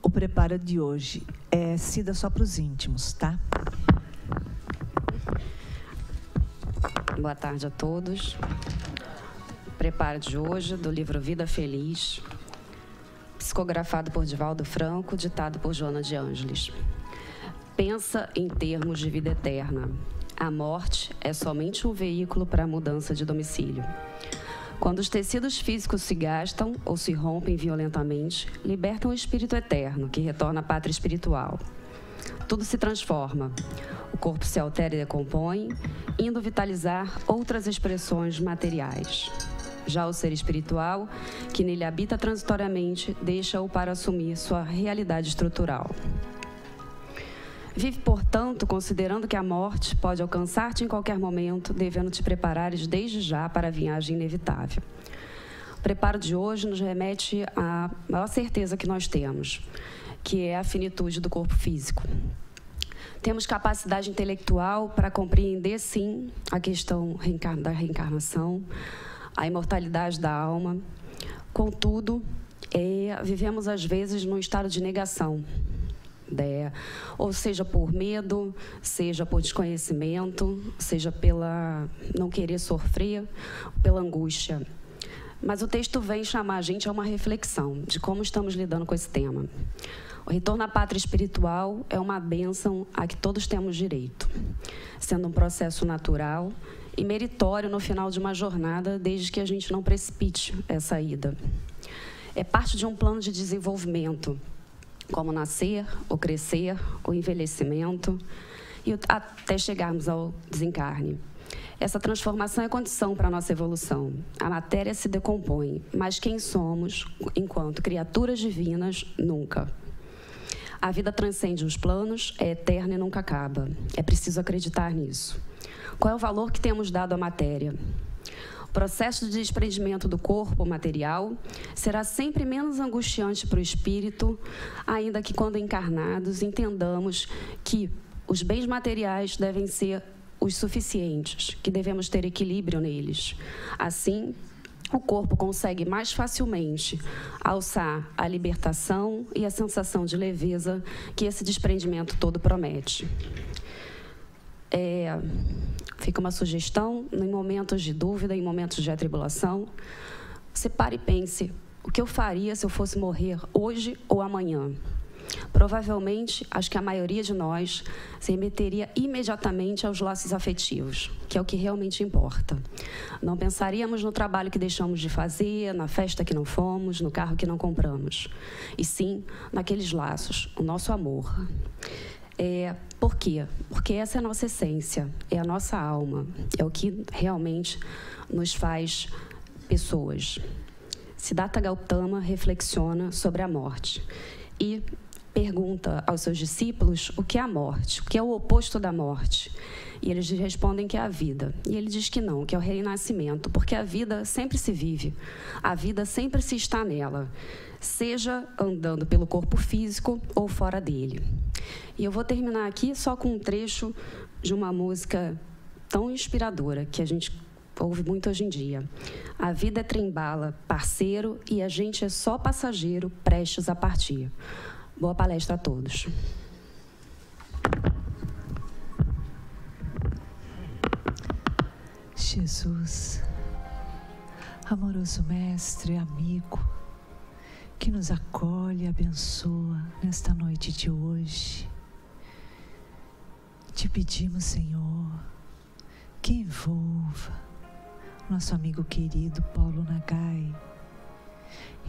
O preparo de hoje é Cida só para os íntimos, tá? Boa tarde a todos. O preparo de hoje do livro Vida Feliz, psicografado por Divaldo Franco, ditado por Joana de Ângeles. Pensa em termos de vida eterna. A morte é somente um veículo para a mudança de domicílio. Quando os tecidos físicos se gastam ou se rompem violentamente, libertam o espírito eterno, que retorna à pátria espiritual. Tudo se transforma. O corpo se altera e decompõe, indo vitalizar outras expressões materiais. Já o ser espiritual, que nele habita transitoriamente, deixa-o para assumir sua realidade estrutural. Vive, portanto, considerando que a morte pode alcançar-te em qualquer momento, devendo te preparares desde já para a viagem inevitável. O preparo de hoje nos remete à maior certeza que nós temos, que é a finitude do corpo físico. Temos capacidade intelectual para compreender, sim, a questão da reencarnação, a imortalidade da alma. Contudo, vivemos, às vezes, num estado de negação. Ou seja por medo, seja por desconhecimento, seja pela não querer sofrer, pela angústia. Mas o texto vem chamar a gente a uma reflexão de como estamos lidando com esse tema. O retorno à pátria espiritual é uma bênção a que todos temos direito, sendo um processo natural e meritório no final de uma jornada, desde que a gente não precipite essa ida. É parte de um plano de desenvolvimento, como nascer, o crescer, o envelhecimento, e até chegarmos ao desencarne. Essa transformação é condição para a nossa evolução. A matéria se decompõe, mas quem somos, enquanto criaturas divinas, nunca. A vida transcende os planos, é eterna e nunca acaba. É preciso acreditar nisso. Qual é o valor que temos dado à matéria? O processo de desprendimento do corpo material será sempre menos angustiante para o espírito, ainda que quando encarnados entendamos que os bens materiais devem ser os suficientes, que devemos ter equilíbrio neles. Assim, o corpo consegue mais facilmente alçar a libertação e a sensação de leveza que esse desprendimento todo promete. Fica uma sugestão, em momentos de dúvida, em momentos de atribulação, você pare e pense, o que eu faria se eu fosse morrer hoje ou amanhã? Provavelmente, acho que a maioria de nós se remeteria imediatamente aos laços afetivos, que é o que realmente importa. Não pensaríamos no trabalho que deixamos de fazer, na festa que não fomos, no carro que não compramos, e sim naqueles laços, o nosso amor. Por quê? Porque essa é a nossa essência, é a nossa alma, é o que realmente nos faz pessoas. Siddhartha Gautama reflexiona sobre a morte e pergunta aos seus discípulos o que é a morte, o que é o oposto da morte. E eles respondem que é a vida. E ele diz que não, que é o renascimento, porque a vida sempre se vive, a vida sempre se está nela, seja andando pelo corpo físico ou fora dele. E eu vou terminar aqui só com um trecho de uma música tão inspiradora que a gente ouve muito hoje em dia. A vida é trem-bala, parceiro, e a gente é só passageiro, prestes a partir. Boa palestra a todos. Jesus, amoroso mestre, amigo, que nos acolhe e abençoa nesta noite de hoje, te pedimos, Senhor, que envolva nosso amigo querido Paulo Nagai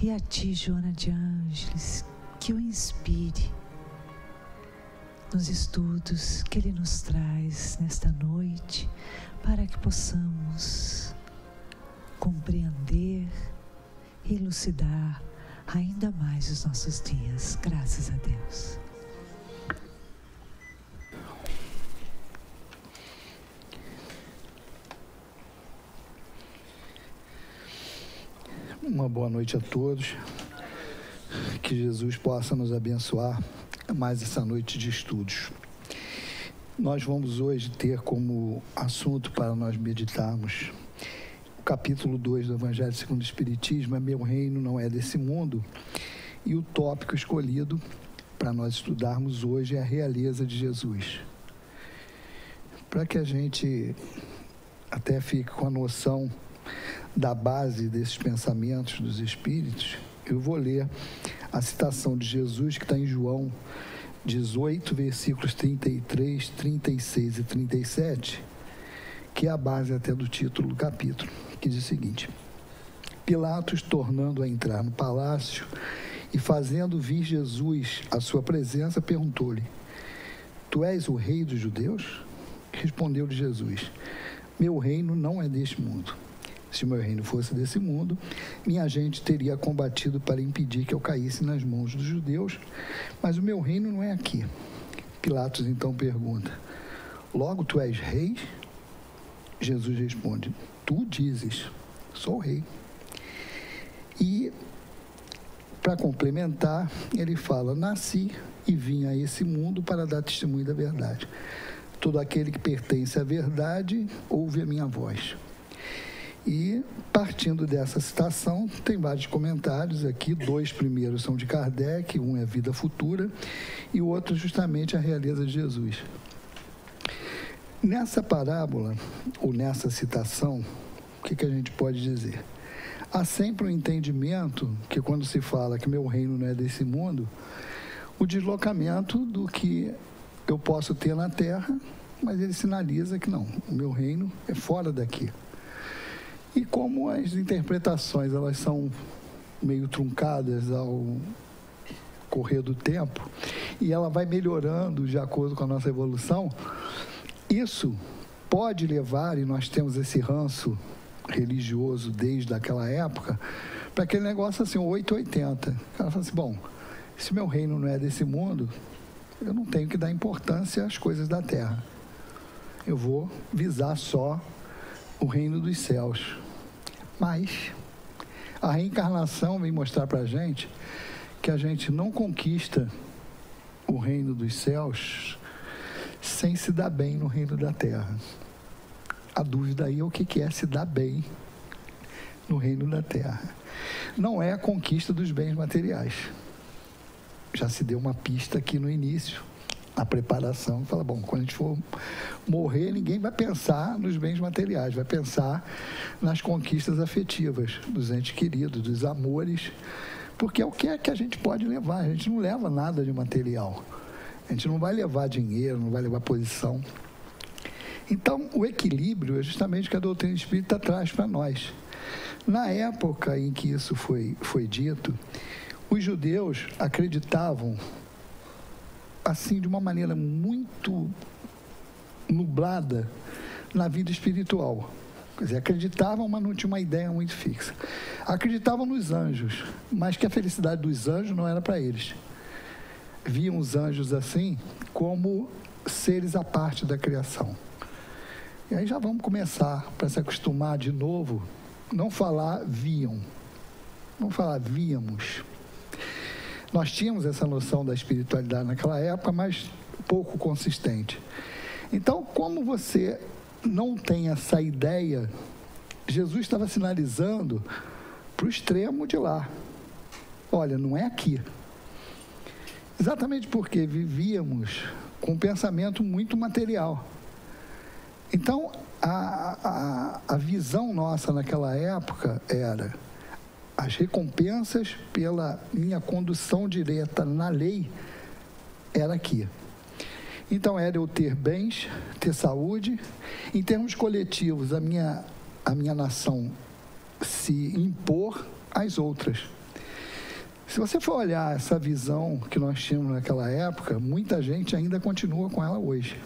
e a ti, Joana de Ângeles, que o inspire nos estudos que ele nos traz nesta noite, para que possamos compreender e elucidar ainda mais os nossos dias. Graças a Deus. Uma boa noite a todos. Que Jesus possa nos abençoar mais essa noite de estudos. Nós vamos hoje ter como assunto para nós meditarmos o capítulo 2 do Evangelho segundo o Espiritismo, Meu Reino Não É Desse Mundo. E o tópico escolhido para nós estudarmos hoje é a realeza de Jesus. Para que a gente até fique com a noção da base desses pensamentos dos Espíritos, eu vou ler a citação de Jesus que está em João 18, versículos 33, 36 e 37, que é a base até do título do capítulo, que diz o seguinte: Pilatos, tornando a entrar no palácio e fazendo vir Jesus à sua presença, perguntou-lhe: Tu és o rei dos judeus? Respondeu-lhe Jesus: Meu reino não é deste mundo. Se o meu reino fosse desse mundo, minha gente teria combatido para impedir que eu caísse nas mãos dos judeus, mas o meu reino não é aqui. Pilatos então pergunta: Logo tu és rei? Jesus responde: Tu dizes, sou rei. E, para complementar, ele fala: Nasci e vim a esse mundo para dar testemunho da verdade. Todo aquele que pertence à verdade ouve a minha voz. E, partindo dessa citação, tem vários comentários aqui. 2 primeiros são de Kardec, um é Vida Futura e o outro justamente a realeza de Jesus. Nessa parábola, ou nessa citação, o que a gente pode dizer? Há sempre um entendimento que, quando se fala que meu reino não é desse mundo, o deslocamento do que eu posso ter na Terra, mas ele sinaliza que não, o meu reino é fora daqui. E como as interpretações elas são meio truncadas ao correr do tempo, e ela vai melhorando de acordo com a nossa evolução, isso pode levar, e nós temos esse ranço religioso desde aquela época, para aquele negócio assim, 880. O cara fala assim: bom, se meu reino não é desse mundo, eu não tenho que dar importância às coisas da terra. Eu vou visar só o reino dos céus. Mas a reencarnação vem mostrar para a gente que a gente não conquista o reino dos céus sem se dar bem no reino da terra. A dúvida aí é o que é se dar bem no reino da terra. Não é a conquista dos bens materiais. Já se deu uma pista aqui no início, a preparação, fala: bom, quando a gente for morrer, ninguém vai pensar nos bens materiais, vai pensar nas conquistas afetivas dos entes queridos, dos amores, porque é o que a gente pode levar. A gente não leva nada de material, a gente não vai levar dinheiro, não vai levar posição. Então, o equilíbrio é justamente o que a doutrina espírita traz para nós. Na época em que isso foi dito, os judeus acreditavam assim, de uma maneira muito nublada na vida espiritual. Quer dizer, acreditavam, mas não tinha uma ideia muito fixa. Acreditavam nos anjos, mas que a felicidade dos anjos não era para eles. Viam os anjos assim, como seres à parte da criação. E aí já vamos começar, para se acostumar de novo, não falar viam, vamos falar víamos. Nós tínhamos essa noção da espiritualidade naquela época, mas pouco consistente. Então, como você não tem essa ideia, Jesus estava sinalizando para o extremo de lá. Olha, não é aqui. Exatamente porque vivíamos com um pensamento muito material. Então, a visão nossa naquela época era: as recompensas pela minha condução direta na lei era aqui. Então, era eu ter bens, ter saúde. Em termos coletivos, a minha nação se impor às outras. Se você for olhar essa visão que nós tínhamos naquela época, muita gente ainda continua com ela hoje,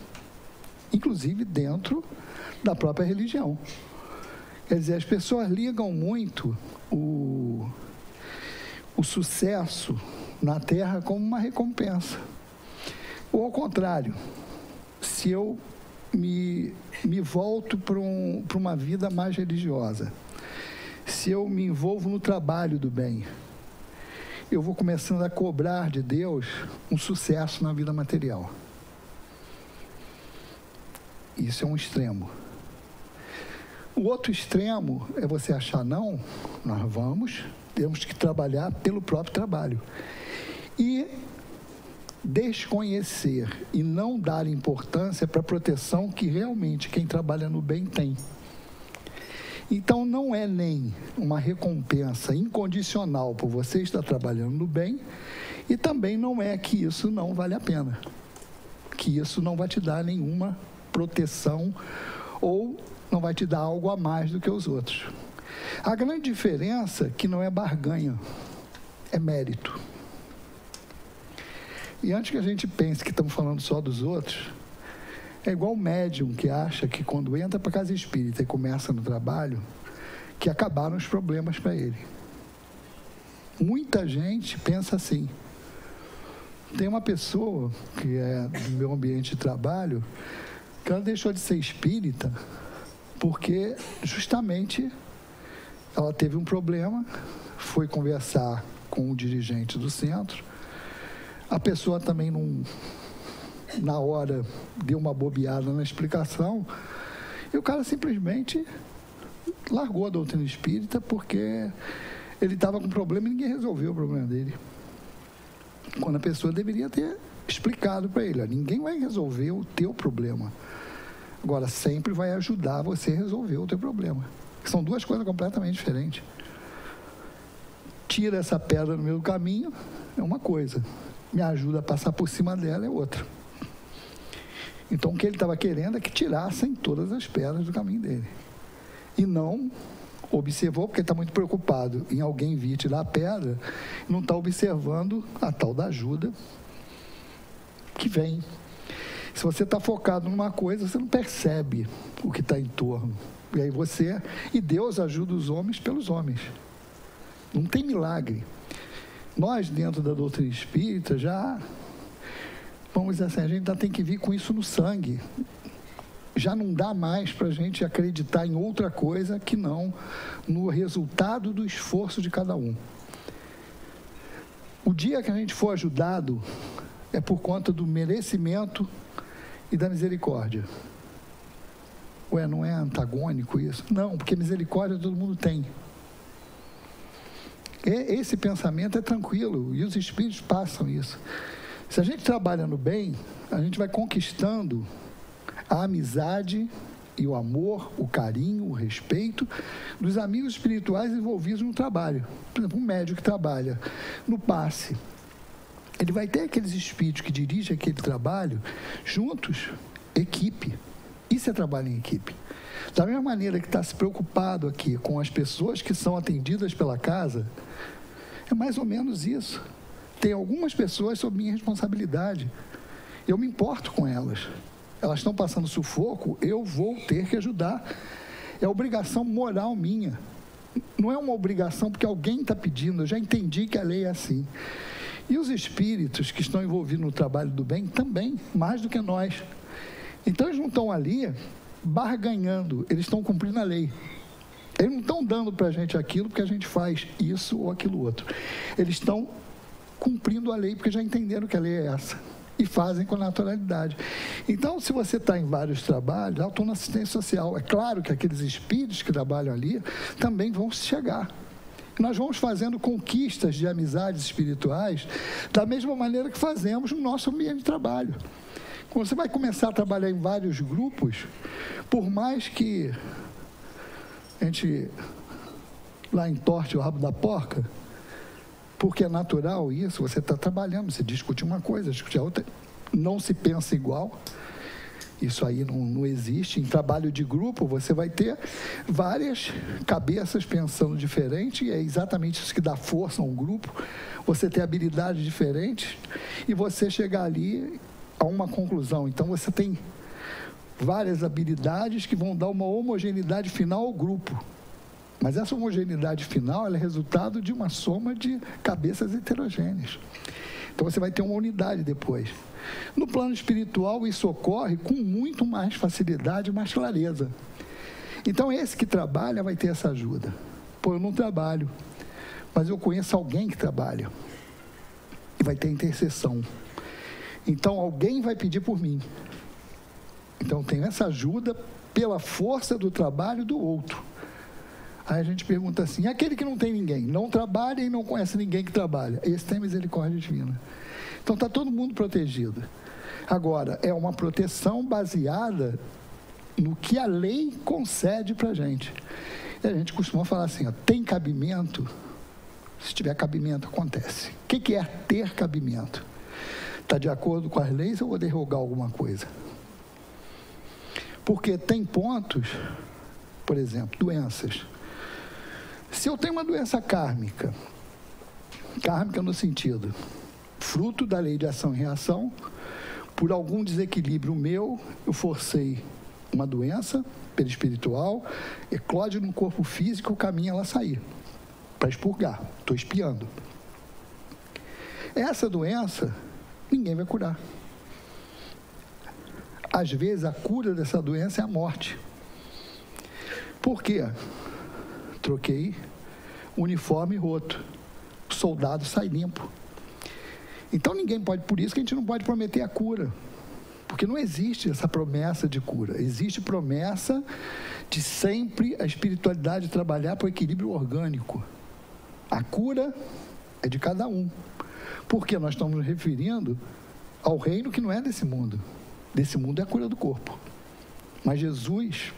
inclusive dentro da própria religião. Quer dizer, as pessoas ligam muito o sucesso na Terra como uma recompensa. Ou ao contrário, se eu me volto para uma vida mais religiosa, se eu me envolvo no trabalho do bem, eu vou começando a cobrar de Deus um sucesso na vida material. Isso é um extremo. O outro extremo é você achar: não, nós vamos temos que trabalhar pelo próprio trabalho. E desconhecer e não dar importância para a proteção que realmente quem trabalha no bem tem. Então, não é nem uma recompensa incondicional por você estar trabalhando no bem, e também não é que isso não vale a pena, que isso não vai te dar nenhuma proteção ou não vai te dar algo a mais do que os outros. A grande diferença é que não é barganha, é mérito. E antes que a gente pense que estamos falando só dos outros, é igual o médium que acha que quando entra para a casa espírita e começa no trabalho, que acabaram os problemas para ele. Muita gente pensa assim. Tem uma pessoa que é do meu ambiente de trabalho, que ela deixou de ser espírita porque justamente ela teve um problema, foi conversar com o dirigente do centro, a pessoa também não, na hora, deu uma bobeada na explicação, e o cara simplesmente largou a doutrina espírita porque ele estava com problema e ninguém resolveu o problema dele. Quando a pessoa deveria ter explicado para ele, ninguém vai resolver o teu problema. Agora, sempre vai ajudar você a resolver o teu problema. São duas coisas completamente diferentes. Tira essa pedra no meio do caminho, é uma coisa. Me ajuda a passar por cima dela, é outra. Então, o que ele estava querendo é que tirassem todas as pedras do caminho dele. E não observou, porque está muito preocupado em alguém vir tirar a pedra, não está observando a tal da ajuda que vem. Se você está focado numa coisa, você não percebe o que está em torno. E aí e Deus ajuda os homens pelos homens. Não tem milagre. Nós, dentro da doutrina espírita, já, vamos dizer assim, a gente já tem que vir com isso no sangue. Já não dá mais para a gente acreditar em outra coisa que não no resultado do esforço de cada um. O dia que a gente for ajudado é por conta do merecimento e da misericórdia. Ué, não é antagônico isso? Não, porque misericórdia todo mundo tem. Esse pensamento é tranquilo e os espíritos passam isso. Se a gente trabalha no bem, a gente vai conquistando a amizade e o amor, o carinho, o respeito dos amigos espirituais envolvidos no trabalho. Por exemplo, um médico que trabalha no passe, ele vai ter aqueles espíritos que dirigem aquele trabalho juntos, equipe. Isso é trabalho em equipe. Da mesma maneira que está se preocupado aqui com as pessoas que são atendidas pela casa, é mais ou menos isso. Tem algumas pessoas sob minha responsabilidade. Eu me importo com elas. Elas estão passando sufoco, eu vou ter que ajudar. É obrigação moral minha. Não é uma obrigação porque alguém está pedindo, eu já entendi que a lei é assim. E os espíritos que estão envolvidos no trabalho do bem também, mais do que nós. Então eles não estão ali barganhando, eles estão cumprindo a lei. Eles não estão dando para a gente aquilo porque a gente faz isso ou aquilo outro. Eles estão cumprindo a lei porque já entenderam que a lei é essa. E fazem com naturalidade. Então, se você está em vários trabalhos, eu estou na assistência social. É claro que aqueles espíritos que trabalham ali também vão chegar. Nós vamos fazendo conquistas de amizades espirituais da mesma maneira que fazemos no nosso ambiente de trabalho. Quando você vai começar a trabalhar em vários grupos, por mais que a gente lá entorte o rabo da porca, porque é natural isso, você está trabalhando, você discute uma coisa, discute a outra, não se pensa igual, isso aí não existe. Em trabalho de grupo, você vai ter várias cabeças pensando diferente, e é exatamente isso que dá força a um grupo, você ter habilidades diferentes, e você chegar ali a uma conclusão. Então, você tem várias habilidades que vão dar uma homogeneidade final ao grupo. Mas essa homogeneidade final ela é resultado de uma soma de cabeças heterogêneas. Então, você vai ter uma unidade depois. No plano espiritual, isso ocorre com muito mais facilidade e mais clareza. Então, esse que trabalha vai ter essa ajuda. Pô, eu não trabalho, mas eu conheço alguém que trabalha. E vai ter intercessão. Então, alguém vai pedir por mim. Então, eu tenho essa ajuda pela força do trabalho do outro. Aí a gente pergunta assim, aquele que não tem ninguém, não trabalha e não conhece ninguém que trabalha, esse tem misericórdia divina. Então está todo mundo protegido. Agora, é uma proteção baseada no que a lei concede para a gente. E a gente costuma falar assim, ó, tem cabimento? Se tiver cabimento, acontece. O que é ter cabimento? Está de acordo com as leis ou vou derrogar alguma coisa? Porque tem pontos, por exemplo, doenças. Se eu tenho uma doença kármica no sentido, fruto da lei de ação e reação, por algum desequilíbrio meu, eu forcei uma doença perispiritual, eclode no corpo físico, o caminho ela sair, para expurgar, estou espiando. Essa doença, ninguém vai curar. Às vezes, a cura dessa doença é a morte. Por quê? Troquei uniforme roto. O soldado sai limpo. Então, ninguém pode, por isso que a gente não pode prometer a cura. Porque não existe essa promessa de cura. Existe promessa de sempre a espiritualidade trabalhar para o equilíbrio orgânico. A cura é de cada um. Porque nós estamos nos referindo ao reino que não é desse mundo. Desse mundo é a cura do corpo. Mas Jesus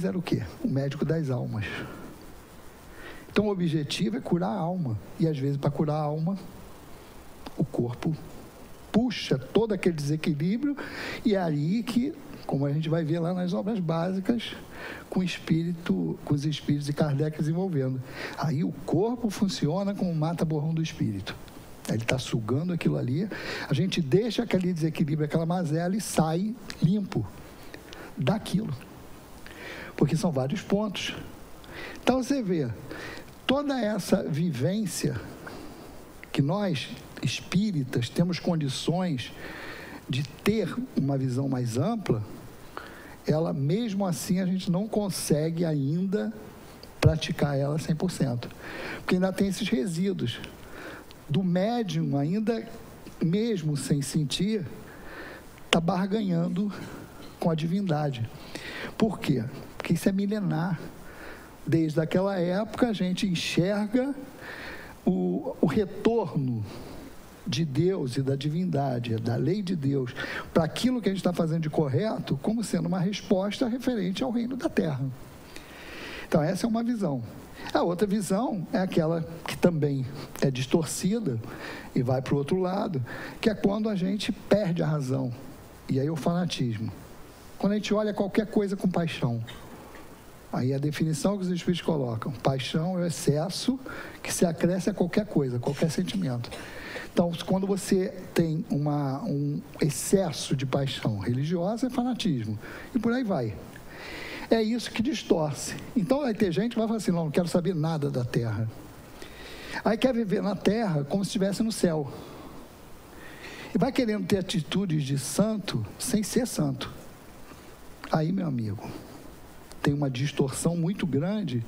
era o quê? O médico das almas. Então o objetivo é curar a alma. E às vezes para curar a alma, o corpo puxa todo aquele desequilíbrio e é aí que, como a gente vai ver lá nas obras básicas, com os espíritos de Kardec desenvolvendo. Aí o corpo funciona como um mata-borrão do espírito. Ele está sugando aquilo ali, a gente deixa aquele desequilíbrio, aquela mazela e sai limpo daquilo. Porque são vários pontos. Então você vê, toda essa vivência que nós, espíritas, temos condições de ter uma visão mais ampla, ela, mesmo assim, a gente não consegue ainda praticar ela 100%. Porque ainda tem esses resíduos. Do médium, ainda mesmo sem sentir, está barganhando com a divindade. Por quê? Porque isso é milenar. Desde aquela época, a gente enxerga o retorno de Deus e da divindade, da lei de Deus, para aquilo que a gente está fazendo de correto, como sendo uma resposta referente ao reino da terra. Então, essa é uma visão. A outra visão é aquela que também é distorcida e vai para o outro lado, que é quando a gente perde a razão. E aí o fanatismo. Quando a gente olha qualquer coisa com paixão. Aí a definição que os espíritos colocam. Paixão é o excesso que se acresce a qualquer coisa, qualquer sentimento. Então, quando você tem um excesso de paixão religiosa, é fanatismo. E por aí vai. É isso que distorce. Então, vai ter gente que vai falar assim, não quero saber nada da terra. Aí quer viver na terra como se estivesse no céu. E vai querendo ter atitudes de santo sem ser santo. Aí, meu amigo, tem uma distorção muito grande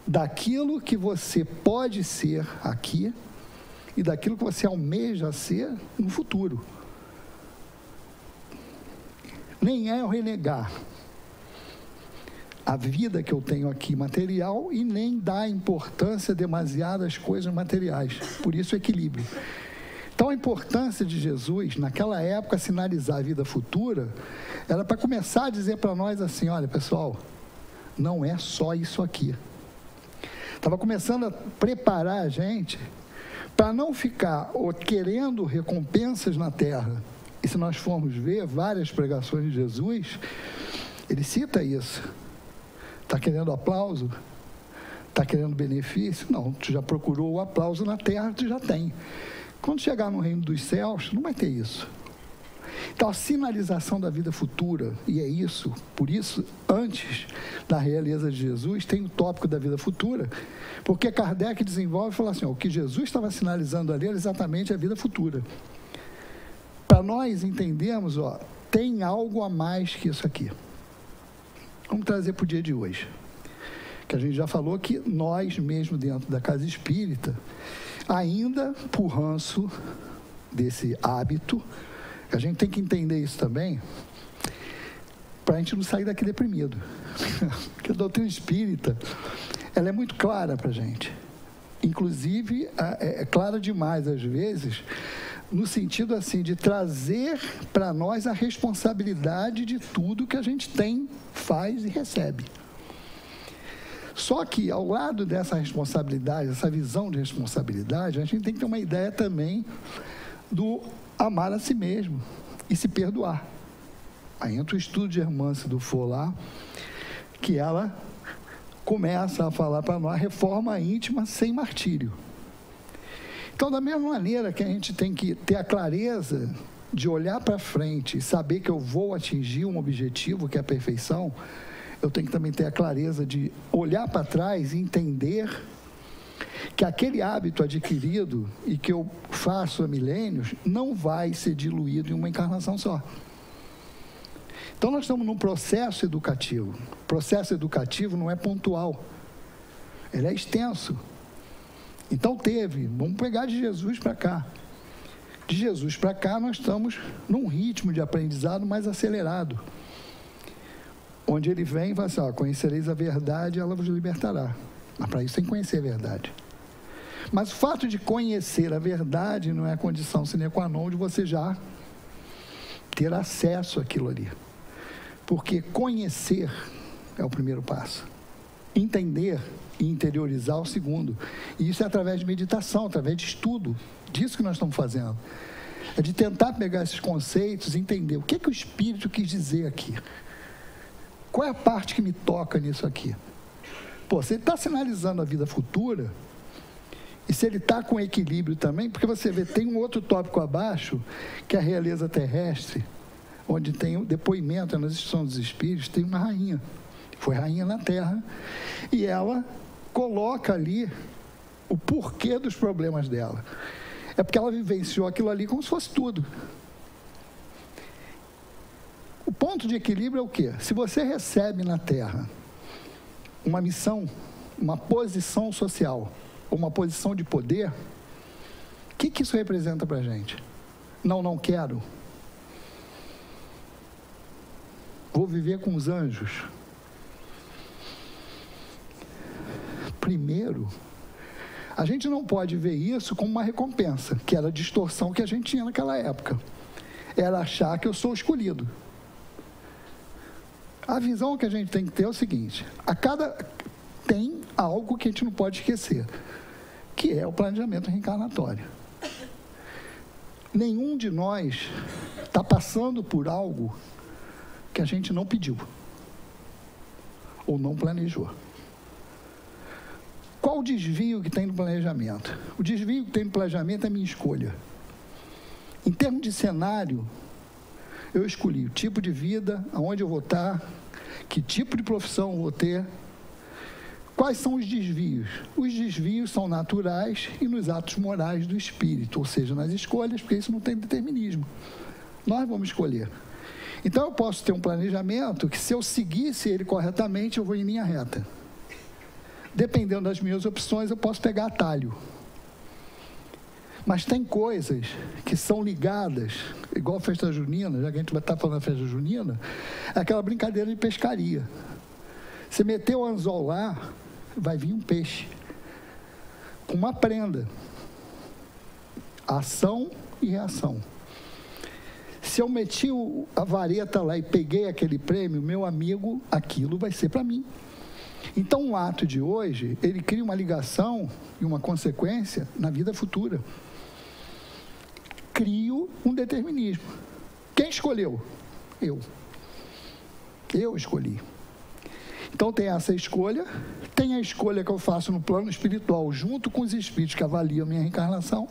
daquilo que você pode ser aqui e daquilo que você almeja ser no futuro. Nem é eu renegar a vida que eu tenho aqui material e nem dar importância demasiada às coisas materiais. Por isso o equilíbrio. Então a importância de Jesus, naquela época, sinalizar a vida futura, era para começar a dizer para nós assim, olha pessoal, não é só isso aqui. Estava começando a preparar a gente para não ficar querendo recompensas na terra. E se nós formos ver várias pregações de Jesus, ele cita isso. Está querendo aplauso? Está querendo benefício? Não, tu já procurou o aplauso na terra, tu já tem. Quando chegar no reino dos céus, não vai ter isso. Então, a sinalização da vida futura, e é isso, por isso, antes da realeza de Jesus, tem o tópico da vida futura, porque Kardec desenvolve e fala assim, ó, o que Jesus estava sinalizando ali era exatamente a vida futura. Para nós entendermos, ó, tem algo a mais que isso aqui. Vamos trazer para o dia de hoje. Que a gente já falou que nós, mesmo dentro da casa espírita, ainda por ranço desse hábito, a gente tem que entender isso também, para a gente não sair daqui deprimido. Porque a doutrina espírita, ela é muito clara para a gente. Inclusive, é clara demais, às vezes, no sentido assim, de trazer para nós a responsabilidade de tudo que a gente tem, faz e recebe. Só que, ao lado dessa responsabilidade, essa visão de responsabilidade, a gente tem que ter uma ideia também do amar a si mesmo e se perdoar. Aí entra o estudo de Hermance Dufour lá, que ela começa a falar para nós reforma íntima sem martírio. Então, da mesma maneira que a gente tem que ter a clareza de olhar para frente e saber que eu vou atingir um objetivo, que é a perfeição, eu tenho que também ter a clareza de olhar para trás e entender que aquele hábito adquirido e que eu faço há milênios não vai ser diluído em uma encarnação só. Então, nós estamos num processo educativo. O processo educativo não é pontual, ele é extenso. Então, vamos pegar de Jesus para cá. De Jesus para cá, nós estamos num ritmo de aprendizado mais acelerado, onde ele vem e fala assim, conhecereis a verdade e ela vos libertará. Mas para isso tem que conhecer a verdade. Mas o fato de conhecer a verdade não é a condição sine qua non de você já ter acesso àquilo ali. Porque conhecer é o primeiro passo. Entender e interiorizar é o segundo. E isso é através de meditação, através de estudo. Disso que nós estamos fazendo. É de tentar pegar esses conceitos e entender o que o Espírito quis dizer aqui. Qual é a parte que me toca nisso aqui? Se ele está sinalizando a vida futura, e se ele está com equilíbrio também, porque você vê, tem um outro tópico abaixo, que é a realeza terrestre, onde tem o depoimento nas instruções dos Espíritos, tem uma rainha, foi rainha na Terra, e ela coloca ali o porquê dos problemas dela. É porque ela vivenciou aquilo ali como se fosse tudo. O ponto de equilíbrio é o quê? Se você recebe na Terra uma missão, uma posição social, ou uma posição de poder, o que isso representa para a gente? Não quero. Vou viver com os anjos. Primeiro, a gente não pode ver isso como uma recompensa, que era a distorção que a gente tinha naquela época. Era achar que eu sou escolhido. A visão que a gente tem que ter é o seguinte, tem algo que a gente não pode esquecer, que é o planejamento reencarnatório. Nenhum de nós está passando por algo que a gente não pediu ou não planejou. Qual o desvio que tem no planejamento? O desvio que tem no planejamento é a minha escolha. Em termos de cenário, eu escolhi o tipo de vida, aonde eu vou estar, que tipo de profissão eu vou ter. Quais são os desvios? Os desvios são naturais e nos atos morais do espírito, ou seja, nas escolhas, porque isso não tem determinismo. Nós vamos escolher. Então, eu posso ter um planejamento que, se eu seguisse ele corretamente, eu vou em linha reta. Dependendo das minhas opções, eu posso pegar atalho. Mas tem coisas que são ligadas, igual a festa junina, já que a gente vai estar falando da festa junina, é aquela brincadeira de pescaria. Você meteu o anzol lá, vai vir um peixe, com uma prenda. Ação e reação. Se eu meti a vareta lá e peguei aquele prêmio, meu amigo, aquilo vai ser para mim. Então, o ato de hoje, ele cria uma ligação e uma consequência na vida futura. Crio um determinismo. Quem escolheu? Eu. Eu escolhi. Então, tem essa escolha, tem a escolha que eu faço no plano espiritual, junto com os espíritos que avaliam a minha reencarnação,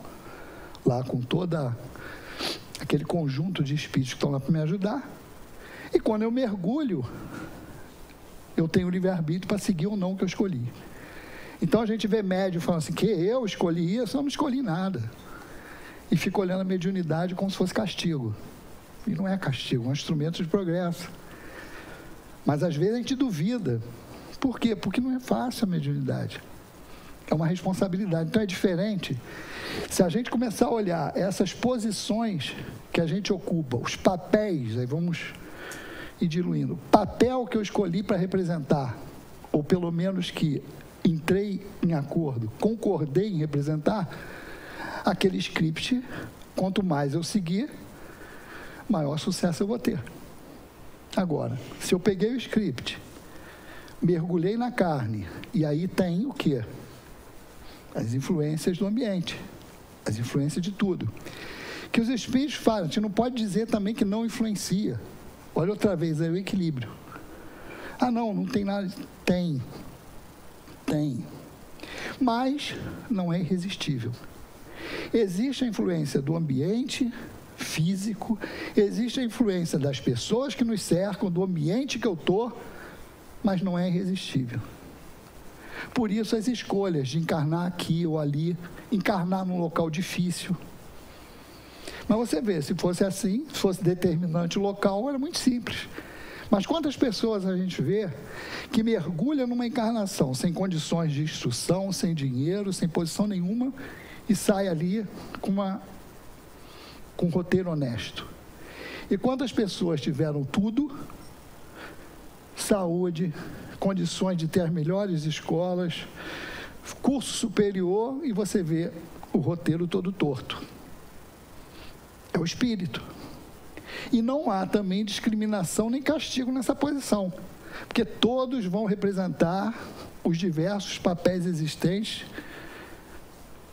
lá com toda aquele conjunto de espíritos que estão lá para me ajudar. E quando eu mergulho, eu tenho o livre-arbítrio para seguir ou não o que eu escolhi. Então, a gente vê médium falando assim, que eu escolhi isso, eu não escolhi nada. E fica olhando a mediunidade como se fosse castigo. E não é castigo, é um instrumento de progresso. Mas, às vezes, a gente duvida. Por quê? Porque não é fácil a mediunidade. É uma responsabilidade. Então, é diferente. Se a gente começar a olhar essas posições que a gente ocupa, os papéis, aí vamos e diluindo. Papel que eu escolhi para representar, ou pelo menos que entrei em acordo, concordei em representar, aquele script, quanto mais eu seguir, maior sucesso eu vou ter. Agora, se eu peguei o script, mergulhei na carne, e aí tem o quê? As influências do ambiente, as influências de tudo. Que os espíritos falam, a gente não pode dizer também que não influencia. Olha outra vez, é o equilíbrio. Ah, não tem nada. Tem. Mas não é irresistível. Existe a influência do ambiente físico, existe a influência das pessoas que nos cercam, do ambiente que eu estou, mas não é irresistível. Por isso as escolhas de encarnar aqui ou ali, encarnar num local difícil. Mas você vê, se fosse assim, se fosse determinante o local, era muito simples. Mas quantas pessoas a gente vê que mergulham numa encarnação sem condições de instrução, sem dinheiro, sem posição nenhuma, e sai ali com um roteiro honesto. E quantas pessoas tiveram tudo, saúde, condições de ter as melhores escolas, curso superior, e você vê o roteiro todo torto. É o espírito. E não há também discriminação nem castigo nessa posição, porque todos vão representar os diversos papéis existentes.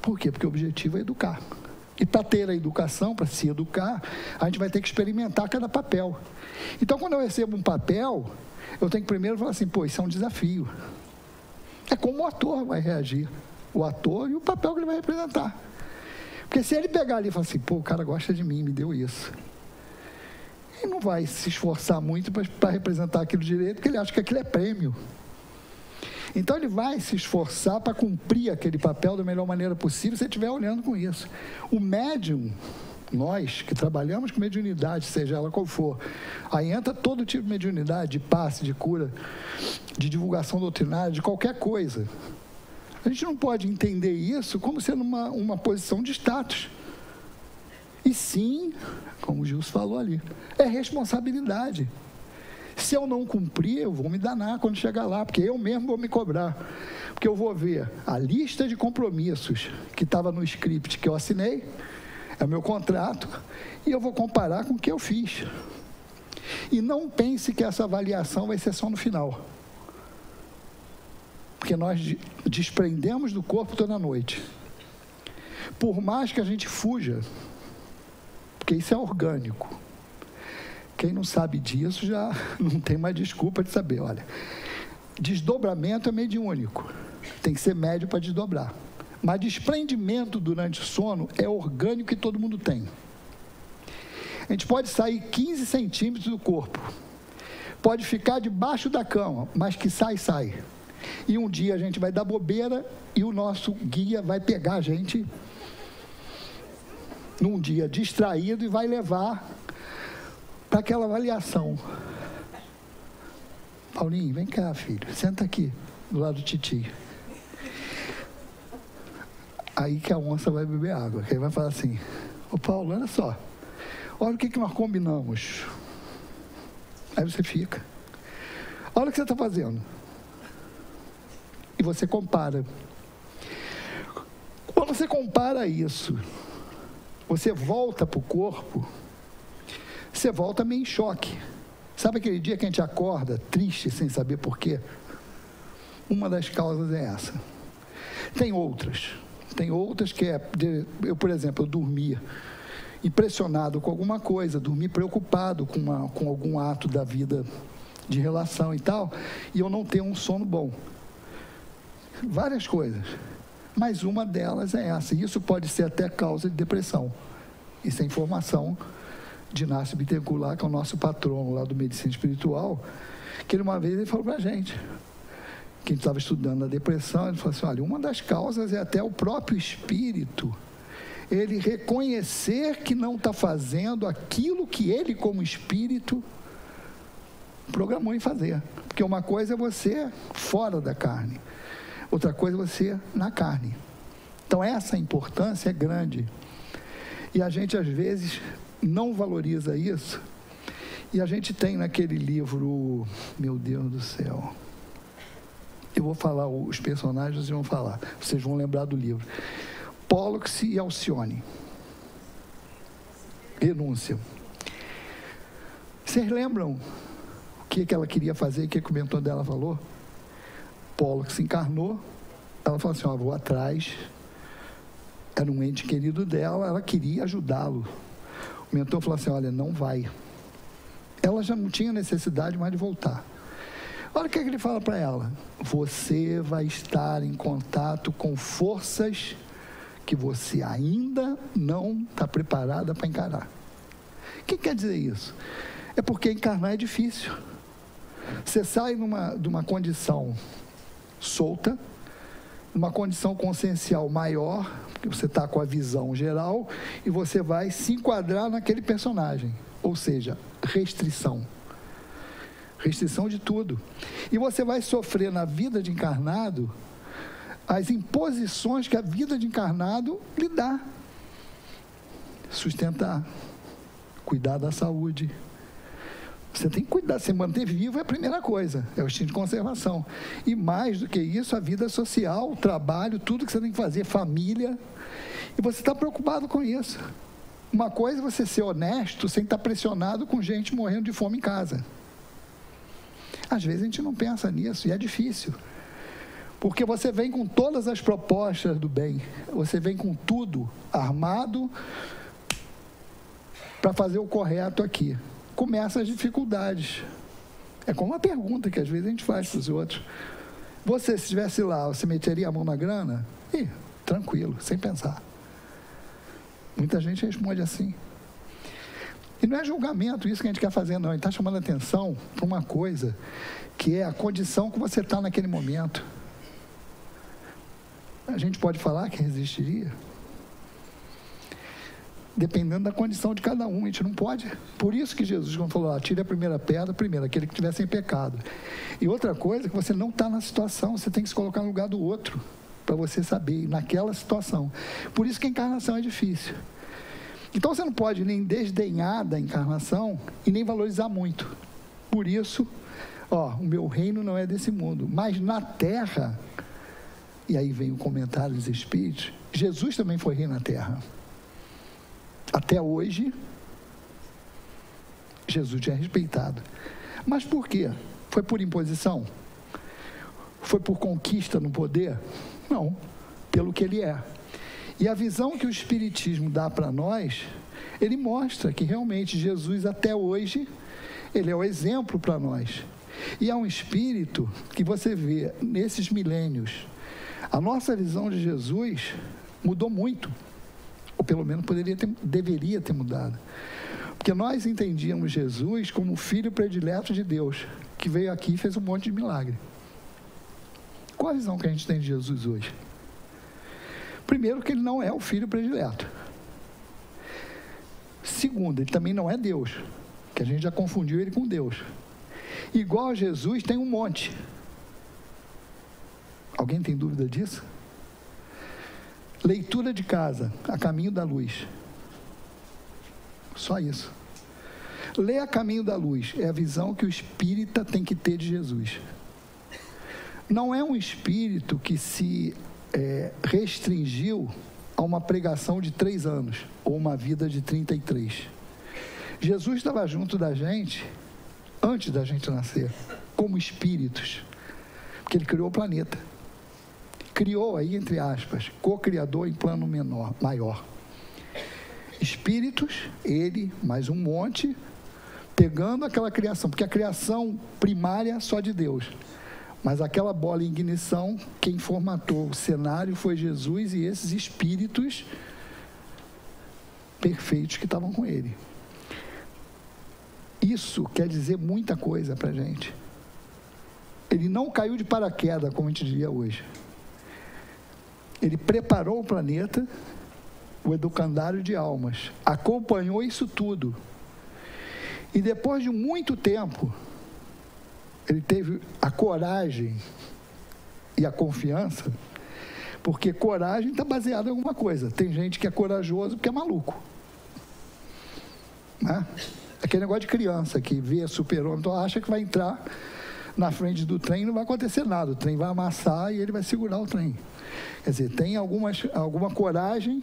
Por quê? Porque o objetivo é educar. E para ter a educação, para se educar, a gente vai ter que experimentar cada papel. Então, quando eu recebo um papel, eu tenho que primeiro falar assim, pô, isso é um desafio. É como o ator vai reagir. O ator e o papel que ele vai representar. Porque se ele pegar ali e falar assim, pô, o cara gosta de mim, me deu isso. Ele não vai se esforçar muito para representar aquilo direito, porque ele acha que aquilo é prêmio. Então ele vai se esforçar para cumprir aquele papel da melhor maneira possível, se ele estiver olhando com isso. O médium, nós que trabalhamos com mediunidade, seja ela qual for, aí entra todo tipo de mediunidade, de passe, de cura, de divulgação doutrinária, de qualquer coisa. A gente não pode entender isso como sendo uma posição de status. E sim, como o Gilson falou ali, é responsabilidade. Se eu não cumprir, eu vou me danar quando chegar lá, porque eu mesmo vou me cobrar. Porque eu vou ver a lista de compromissos que estava no script que eu assinei, é o meu contrato, e eu vou comparar com o que eu fiz. E não pense que essa avaliação vai ser só no final. Porque nós desprendemos do corpo toda noite. Por mais que a gente fuja, porque isso é orgânico. Quem não sabe disso já não tem mais desculpa de saber. Olha, desdobramento é mediúnico. Tem que ser médio para desdobrar. Mas desprendimento durante o sono é orgânico e todo mundo tem. A gente pode sair 15 centímetros do corpo. Pode ficar debaixo da cama, mas que sai. E um dia a gente vai dar bobeira e o nosso guia vai pegar a gente num dia distraído e vai levar para aquela avaliação. Paulinho, vem cá, filho, senta aqui do lado do titio. Aí que a onça vai beber água, que aí vai falar assim, ô Paulo, olha só, olha o que nós combinamos. Aí você fica, olha o que você está fazendo. E você compara. Quando você compara isso, você volta para o corpo, você volta meio em choque. Sabe aquele dia que a gente acorda triste, sem saber por quê? Uma das causas é essa. Tem outras que eu, por exemplo, eu dormia impressionado com alguma coisa, dormi preocupado com algum ato da vida de relação e tal, e eu não tenho um sono bom. Várias coisas, mas uma delas é essa, e isso pode ser até causa de depressão. Isso é informação de Inácio Bittencourt lá, que é o nosso patrono lá do Medicina Espiritual, que ele uma vez ele falou para a gente, que a gente estava estudando a depressão, ele falou assim, olha, uma das causas é até o próprio espírito, ele reconhecer que não está fazendo aquilo que ele como espírito programou em fazer, porque uma coisa é você fora da carne, outra coisa é você na carne. Então essa importância é grande. E a gente às vezes não valoriza isso E a gente tem naquele livro, meu Deus do céu, eu vou falar os personagens, vocês vão falar, vocês vão lembrar do livro. Pollux e Alcione. Renúncia. Vocês lembram o que ela queria fazer, o que o mentor dela falou? Pollux encarnou, ela falou assim, vou atrás, era um ente querido dela, ela queria ajudá-lo. O mentor falou assim, olha, não vai. Ela já não tinha necessidade mais de voltar. Olha o que ele fala para ela. Você vai estar em contato com forças que você ainda não está preparada para encarar. O que quer dizer isso? É porque encarnar é difícil. Você sai de uma condição solta, numa condição consciencial maior, porque você está com a visão geral, e você vai se enquadrar naquele personagem. Ou seja, restrição. Restrição de tudo. E você vai sofrer na vida de encarnado as imposições que a vida de encarnado lhe dá. Sustentar, cuidar da saúde. Você tem que cuidar, se manter vivo é a primeira coisa, é o instinto de conservação. E mais do que isso, a vida social, o trabalho, tudo que você tem que fazer, família. E você está preocupado com isso. Uma coisa é você ser honesto sem estar pressionado com gente morrendo de fome em casa. Às vezes a gente não pensa nisso e é difícil. Porque você vem com todas as propostas do bem. Você vem com tudo armado para fazer o correto aqui. Começam as dificuldades. É como uma pergunta que às vezes a gente faz para os outros. Você, se estivesse lá, você meteria a mão na grana? Tranquilo, sem pensar. Muita gente responde assim. E não é julgamento isso que a gente quer fazer, não. A gente está chamando a atenção para uma coisa que é a condição que você está naquele momento. A gente pode falar que resistiria? Dependendo da condição de cada um, a gente não pode. Por isso que Jesus, quando falou, tire a primeira pedra, primeiro, aquele que estiver sem pecado. E outra coisa, que você não está na situação, você tem que se colocar no lugar do outro, para você saber, naquela situação. Por isso que a encarnação é difícil. Então você não pode nem desdenhar da encarnação e nem valorizar muito. Por isso, o meu reino não é desse mundo, mas na terra, e aí vem o comentário dos Espíritos, Jesus também foi rei na terra. Até hoje, Jesus é respeitado. Mas por quê? Foi por imposição? Foi por conquista no poder? Não, pelo que ele é. E a visão que o Espiritismo dá para nós, ele mostra que realmente Jesus até hoje, ele é o exemplo para nós. E é um espírito que você vê nesses milênios. A nossa visão de Jesus mudou muito. Ou pelo menos deveria ter mudado. Porque nós entendíamos Jesus como o filho predileto de Deus, que veio aqui e fez um monte de milagre. Qual a visão que a gente tem de Jesus hoje? Primeiro, que ele não é o filho predileto. Segundo, ele também não é Deus, que a gente já confundiu ele com Deus. Igual a Jesus, tem um monte. Alguém tem dúvida disso? Leitura de casa, A Caminho da Luz. Só isso. Ler A Caminho da Luz é a visão que o espírita tem que ter de Jesus. Não é um espírito que se restringiu a uma pregação de 3 anos, ou uma vida de 33. Jesus estava junto da gente, antes da gente nascer, como espíritos, porque ele criou o planeta. Criou aí, entre aspas, co-criador em plano maior. Espíritos, ele, mais um monte, pegando aquela criação, porque a criação primária é só de Deus. Mas aquela bola em ignição, quem formatou o cenário foi Jesus e esses espíritos perfeitos que estavam com ele. Isso quer dizer muita coisa para a gente. Ele não caiu de paraquedas, como a gente diria hoje. Ele preparou o planeta, o educandário de almas, acompanhou isso tudo. E depois de muito tempo, ele teve a coragem e a confiança, porque coragem está baseada em alguma coisa. Tem gente que é corajoso porque é maluco. Né? Aquele negócio de criança que vê super-homem, então acha que vai entrar na frente do trem e não vai acontecer nada. O trem vai amassar e ele vai segurar o trem. Quer dizer, tem alguma coragem.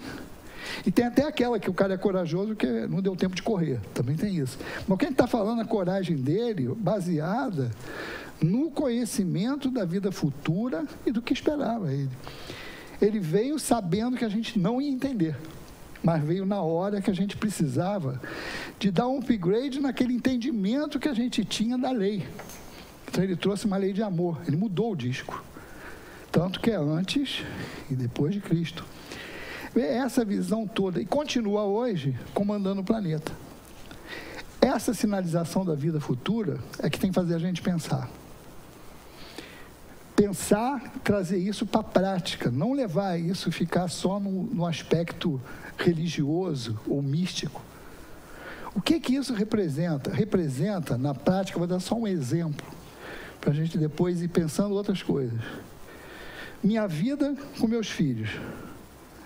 E tem até aquela que o cara é corajoso que não deu tempo de correr. Também tem isso. Mas o que a gente está falando, a coragem dele, baseada no conhecimento da vida futura e do que esperava ele. Ele veio sabendo que a gente não ia entender, mas veio na hora que a gente precisava de dar um upgrade naquele entendimento que a gente tinha da lei. Então ele trouxe uma lei de amor, ele mudou o disco. Tanto que é antes e depois de Cristo. Essa visão toda, e continua hoje comandando o planeta. Essa sinalização da vida futura é que tem que fazer a gente pensar. Pensar, trazer isso para a prática, não levar isso, ficar só no aspecto religioso ou místico. O que isso representa? Representa, na prática, vou dar só um exemplo, para a gente depois ir pensando outras coisas. Minha vida com meus filhos.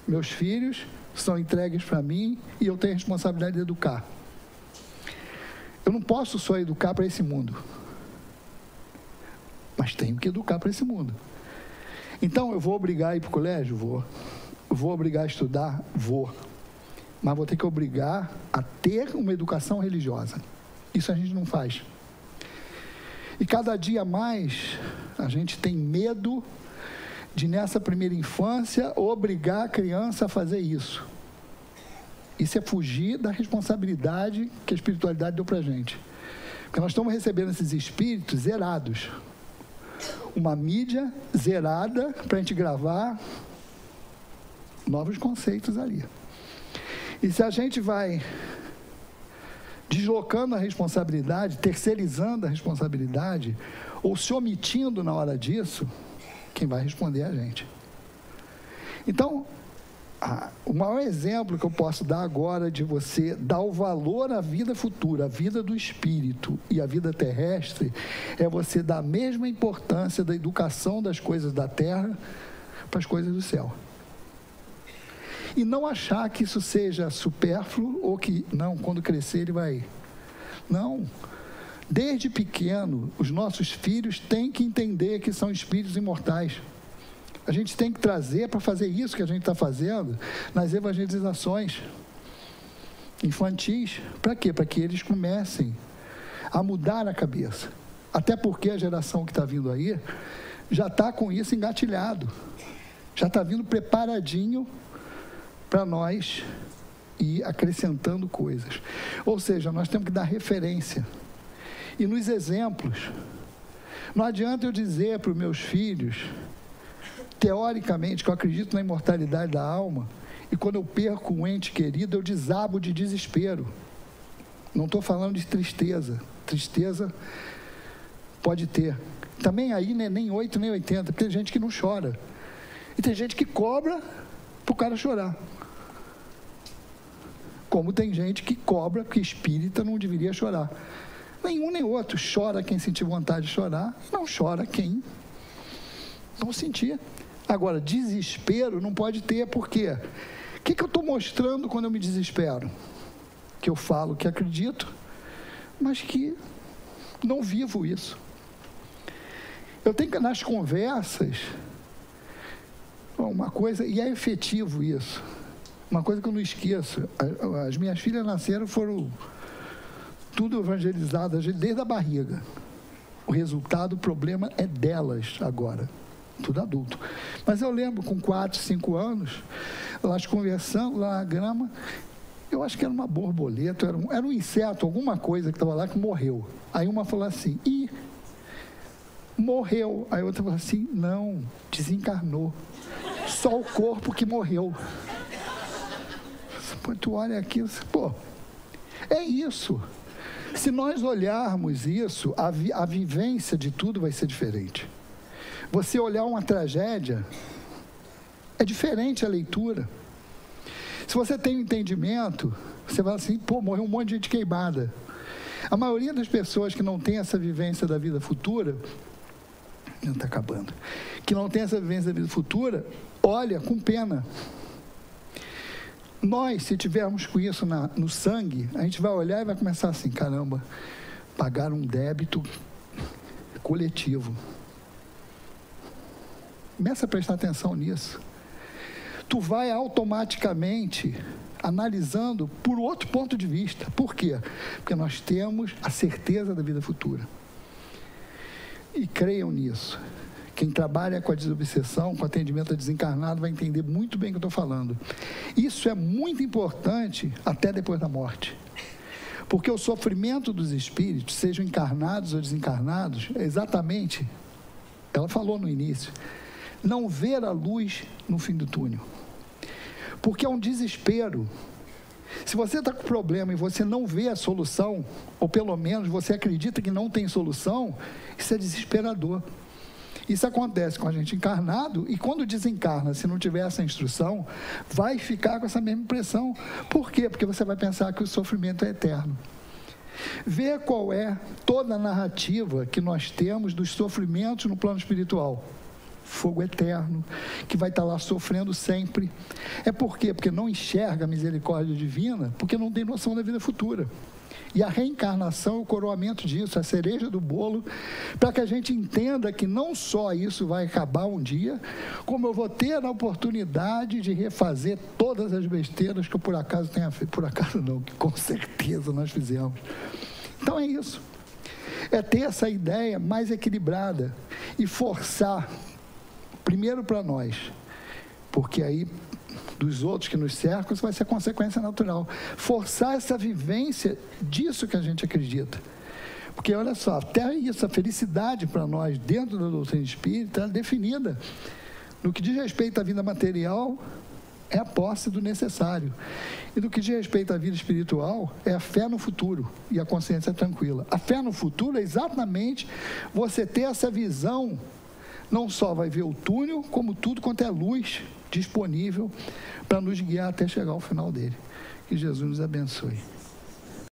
Meus filhos são entregues para mim e eu tenho a responsabilidade de educar. Eu não posso só educar para esse mundo, mas tenho que educar para esse mundo. Então, eu vou obrigar a ir para o colégio? Vou. Eu vou obrigar a estudar? Vou. Mas vou ter que obrigar a ter uma educação religiosa. Isso a gente não faz. E cada dia mais, a gente tem medo de, nessa primeira infância, obrigar a criança a fazer isso. Isso é fugir da responsabilidade que a espiritualidade deu para a gente. Porque nós estamos recebendo esses espíritos zerados. Uma mídia zerada para a gente gravar novos conceitos ali. E se a gente vai deslocando a responsabilidade, terceirizando a responsabilidade, ou se omitindo na hora disso, quem vai responder é a gente. Então, o maior exemplo que eu posso dar agora de você dar o valor à vida futura, à vida do espírito e à vida terrestre, é você dar a mesma importância da educação das coisas da terra para as coisas do céu. E não achar que isso seja supérfluo ou que, não, quando crescer ele vai... Não. Desde pequeno, os nossos filhos têm que entender que são espíritos imortais. A gente tem que trazer para fazer isso que a gente está fazendo nas evangelizações infantis. Para quê? Para que eles comecem a mudar a cabeça. Até porque a geração que está vindo aí já está com isso engatilhado. Já está vindo preparadinho para nós ir acrescentando coisas. Ou seja, nós temos que dar referência. E nos exemplos, não adianta eu dizer para os meus filhos, teoricamente, que eu acredito na imortalidade da alma, e quando eu perco um ente querido, eu desabo de desespero. Não estou falando de tristeza. Tristeza pode ter. Também aí não é nem 8, nem 80, porque tem gente que não chora. E tem gente que cobra para o cara chorar. Como tem gente que cobra que espírita não deveria chorar. Nenhum nem outro. Chora quem sentir vontade de chorar, não chora quem não sentir. Agora, desespero não pode ter, por quê? O que eu estou mostrando quando eu me desespero? Que eu falo que acredito, mas que não vivo isso. Eu tenho que, nas conversas, uma coisa, e é efetivo isso, uma coisa que eu não esqueço, as minhas filhas nasceram, foram tudo evangelizadas desde a barriga. O resultado, o problema é delas agora. Tudo adulto. Mas eu lembro, com 4, 5 anos, elas conversando lá na grama, eu acho que era uma borboleta, era um inseto, alguma coisa que estava lá que morreu. Aí uma falou assim, morreu. Aí outra falou assim, não, desencarnou. Só o corpo que morreu. Pô, tu olha aqui, pô, é isso. Se nós olharmos isso, a vivência de tudo vai ser diferente. Você olhar uma tragédia, é diferente a leitura. Se você tem um entendimento, você vai assim, pô, morreu um monte de gente queimada. A maioria das pessoas que não tem essa vivência da vida futura, não está acabando, que não tem essa vivência da vida futura, olha com pena. Nós, se tivermos com isso no sangue, a gente vai olhar e vai começar assim, caramba, pagar um débito coletivo. Começa a prestar atenção nisso. Tu vai automaticamente analisando por outro ponto de vista. Por quê? Porque nós temos a certeza da vida futura. E creiam nisso. Quem trabalha com a desobsessão, com atendimento a desencarnado, vai entender muito bem o que eu estou falando. Isso é muito importante até depois da morte. Porque o sofrimento dos espíritos, sejam encarnados ou desencarnados, é exatamente, ela falou no início, não ver a luz no fim do túnel. Porque é um desespero. Se você está com problema e você não vê a solução, ou pelo menos você acredita que não tem solução, isso é desesperador. Isso acontece com a gente encarnado, e quando desencarna, se não tiver essa instrução, vai ficar com essa mesma impressão. Por quê? Porque você vai pensar que o sofrimento é eterno. Vê qual é toda a narrativa que nós temos dos sofrimentos no plano espiritual. Fogo eterno, que vai estar lá sofrendo sempre. É por quê? Porque não enxerga a misericórdia divina, porque não tem noção da vida futura. E a reencarnação é o coroamento disso, a cereja do bolo, para que a gente entenda que não só isso vai acabar um dia, como eu vou ter a oportunidade de refazer todas as besteiras que eu por acaso tenha feito. Por acaso não, que com certeza nós fizemos. Então é isso. É ter essa ideia mais equilibrada e forçar, primeiro para nós, porque aí dos outros que nos cercam, isso vai ser consequência natural. Forçar essa vivência disso que a gente acredita. Porque, olha só, até isso, a felicidade para nós, dentro da doutrina espírita, é definida. No que diz respeito à vida material, é a posse do necessário. E no que diz respeito à vida espiritual, é a fé no futuro e a consciência tranquila. A fé no futuro é exatamente você ter essa visão, não só vai ver o túnel, como tudo quanto é luz disponível para nos guiar até chegar ao final dele. Que Jesus nos abençoe.